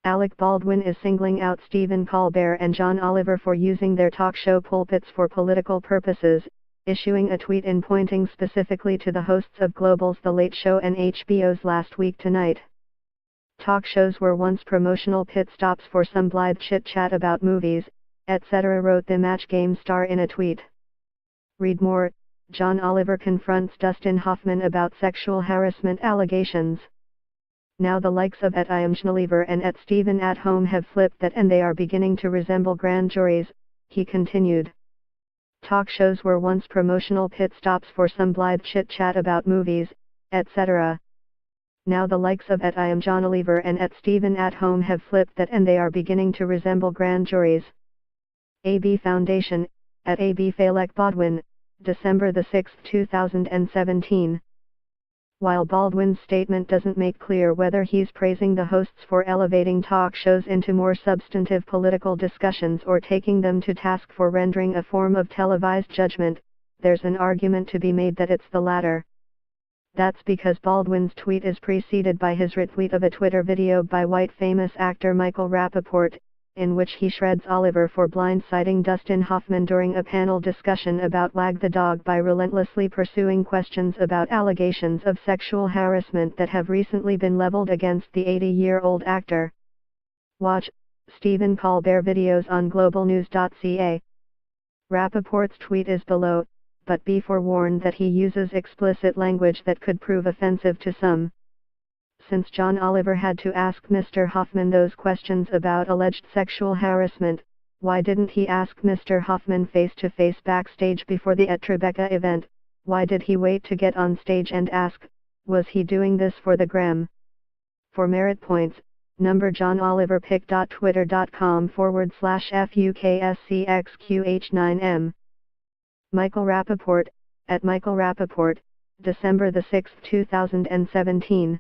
Alec Baldwin is singling out Stephen Colbert and John Oliver for using their talk show pulpits for political purposes, issuing a tweet in pointing specifically to the hosts of Global's The Late Show and HBO's Last Week Tonight. Talk shows were once promotional pit stops for some blithe chit-chat about movies, etc., wrote the Match Game star in a tweet. Read more. John Oliver confronts Dustin Hoffman about sexual harassment allegations. Now the likes of @IamJohnOliver and @Stephen@Home have flipped that, and they are beginning to resemble grand juries, he continued. Talk shows were once promotional pit stops for some blithe chit-chat about movies, etc. Now the likes of @IamJohnOliver and @Stephen@Home have flipped that, and they are beginning to resemble grand juries. AB Foundation, @AB Alec Baldwin, December 6, 2017. While Baldwin's statement doesn't make clear whether he's praising the hosts for elevating talk shows into more substantive political discussions or taking them to task for rendering a form of televised judgment, there's an argument to be made that it's the latter. That's because Baldwin's tweet is preceded by his retweet of a Twitter video by white famous actor Michael Rappaport, in which he shreds Oliver for blindsiding Dustin Hoffman during a panel discussion about Wag the Dog by relentlessly pursuing questions about allegations of sexual harassment that have recently been leveled against the 80-year-old actor. Watch Stephen Colbert videos on globalnews.ca. Rappaport's tweet is below, but be forewarned that he uses explicit language that could prove offensive to some. Since John Oliver had to ask Mr. Hoffman those questions about alleged sexual harassment, why didn't he ask Mr. Hoffman face-to-face backstage before the Tribeca event? Why did he wait to get on stage and ask? Was he doing this for the gram? For merit points, number john.oliver.twitter.com/FUKSCXQH9M. Michael Rappaport, @Michael Rappaport, December 6, 2017.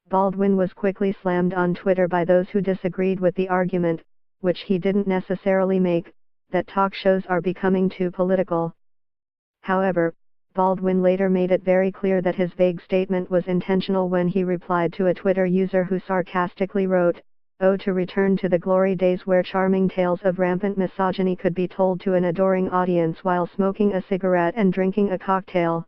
Baldwin was quickly slammed on Twitter by those who disagreed with the argument, which he didn't necessarily make, that talk shows are becoming too political. However, Baldwin later made it very clear that his vague statement was intentional when he replied to a Twitter user who sarcastically wrote, "Oh, to return to the glory days where charming tales of rampant misogyny could be told to an adoring audience while smoking a cigarette and drinking a cocktail."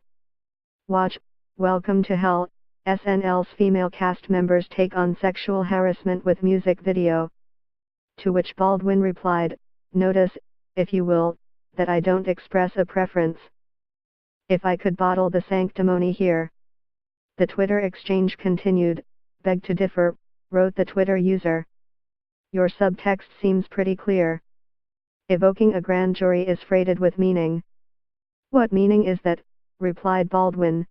Watch, Welcome to Hell, SNL's female cast members take on sexual harassment with music video. To which Baldwin replied, "Notice, if you will, that I don't express a preference. If I could bottle the sanctimony here." The Twitter exchange continued. "Beg to differ," wrote the Twitter user. "Your subtext seems pretty clear. Evoking a grand jury is freighted with meaning." "What meaning is that?" replied Baldwin.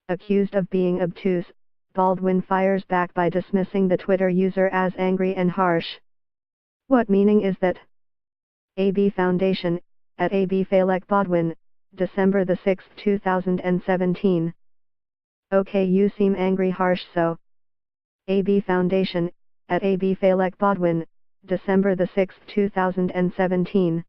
Accused of being obtuse, Baldwin fires back by dismissing the Twitter user as angry and harsh. "What meaning is that?" AB Foundation, @AB Alec Baldwin, December 6, 2017. "Okay, you seem angry harsh, so." AB Foundation, @AB Alec Baldwin, December 6, 2017.